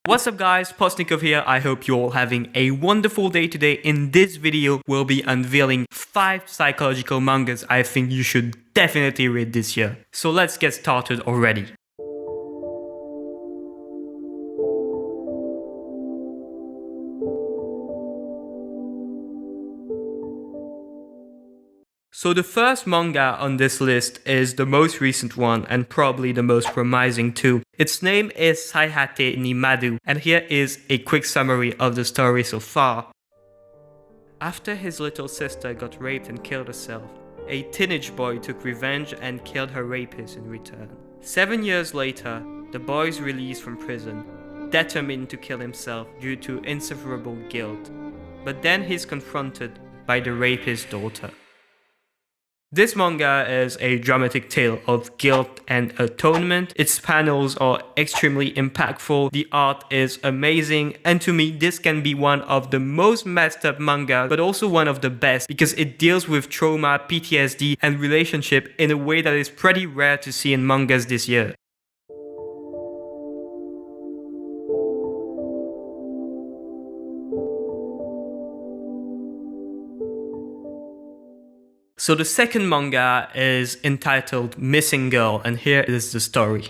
What's up guys, Postnikov here. I hope you're all having a wonderful day today. In this video, we'll be unveiling 5 psychological mangas I think you should definitely read this year. So let's get started already. So the first manga on this list is the most recent one and probably the most promising too. Its name is Saihate Ni Madou, and here is a quick summary of the story so far. After his little sister got raped and killed herself, a teenage boy took revenge and killed her rapist in return. 7 years later, the boy is released from prison, determined to kill himself due to insufferable guilt. But then he's confronted by the rapist's daughter. This manga is a dramatic tale of guilt and atonement. Its panels are extremely impactful, the art is amazing, and to me this can be one of the most messed up manga, but also one of the best because it deals with trauma, PTSD, and relationship in a way that is pretty rare to see in mangas this year. So the second manga is entitled Missing Girl, and here is the story.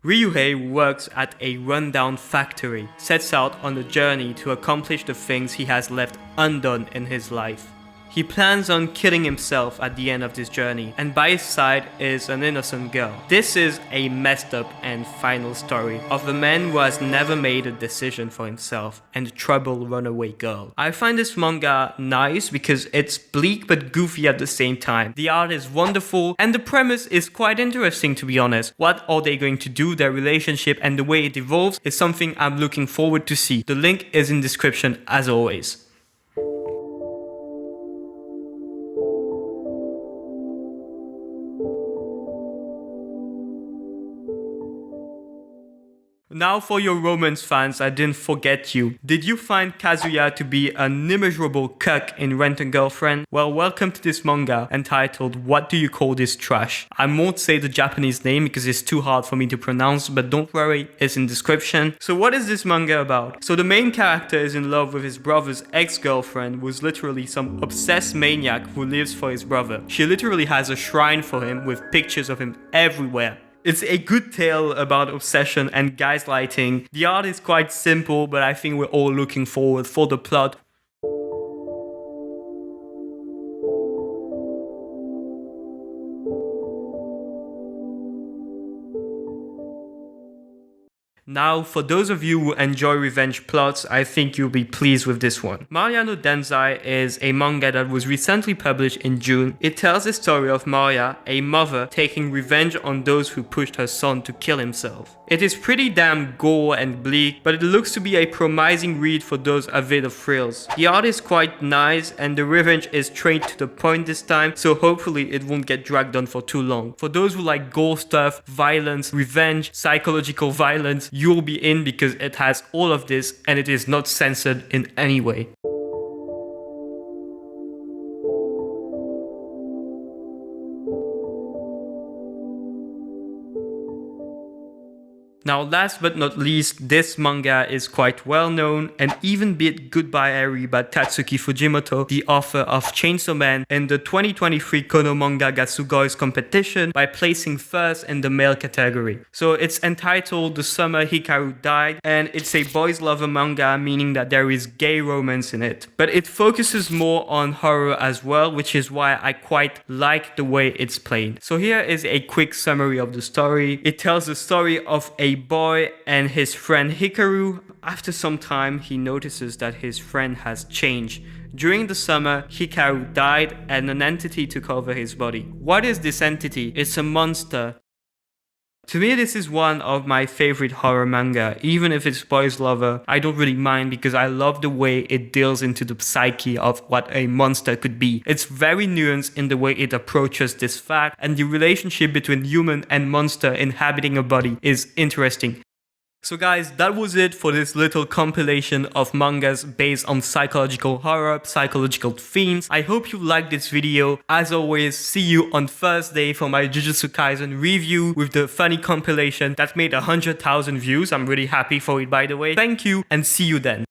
Ryuhei works at a rundown factory, sets out on a journey to accomplish the things he has left undone in his life. He plans on killing himself at the end of this journey, and by his side is an innocent girl. This is a messed up and final story of a man who has never made a decision for himself and a troubled runaway girl. I find this manga nice because it's bleak but goofy at the same time. The art is wonderful and the premise is quite interesting, to be honest. What are they going to do, their relationship, and the way it evolves is something I'm looking forward to see. The link is in description as always. Now for your romance fans, I didn't forget you. Did you find Kazuya to be an immeasurable cuck in Rent a Girlfriend? Well, welcome to this manga entitled What Do You Call This Trash? I won't say the Japanese name because it's too hard for me to pronounce, but don't worry, it's in description. So what is this manga about? So the main character is in love with his brother's ex-girlfriend, who's literally some obsessed maniac who lives for his brother. She literally has a shrine for him with pictures of him everywhere. It's a good tale about obsession and gaslighting. The art is quite simple, but I think we're all looking forward for the plot. Now, for those of you who enjoy revenge plots, I think you'll be pleased with this one. No Danzai is a manga that was recently published in June. It tells the story of Maria, a mother, taking revenge on those who pushed her son to kill himself. It is pretty damn gore and bleak, but it looks to be a promising read for those avid of thrills. The art is quite nice and the revenge is straight to the point this time, so hopefully it won't get dragged on for too long. For those who like gore stuff, violence, revenge, psychological violence, you'll be in because it has all of this and it is not censored in any way. Now last but not least, this manga is quite well known and even beat Goodbye Eri by Tatsuki Fujimoto, the author of Chainsaw Man, in the 2023 Kono Manga ga Sugoi's competition by placing first in the male category. So it's entitled The Summer Hikaru Died, and it's a boys lover manga, meaning that there is gay romance in it. But it focuses more on horror as well, which is why I quite like the way it's played. So here is a quick summary of the story. It tells the story of a boy and his friend Hikaru. After some time, he notices that his friend has changed. During the summer, Hikaru died and an entity took over his body. What is this entity? It's a monster. To me, this is one of my favorite horror manga. Even if it's boys lover, I don't really mind because I love the way it deals into the psyche of what a monster could be. It's very nuanced in the way it approaches this fact, and the relationship between human and monster inhabiting a body is interesting. So guys, that was it for this little compilation of mangas based on psychological horror, psychological themes. I hope you liked this video. As always, see you on Thursday for my Jujutsu Kaisen review with the funny compilation that made 100,000 views. I'm really happy for it, by the way. Thank you and see you then.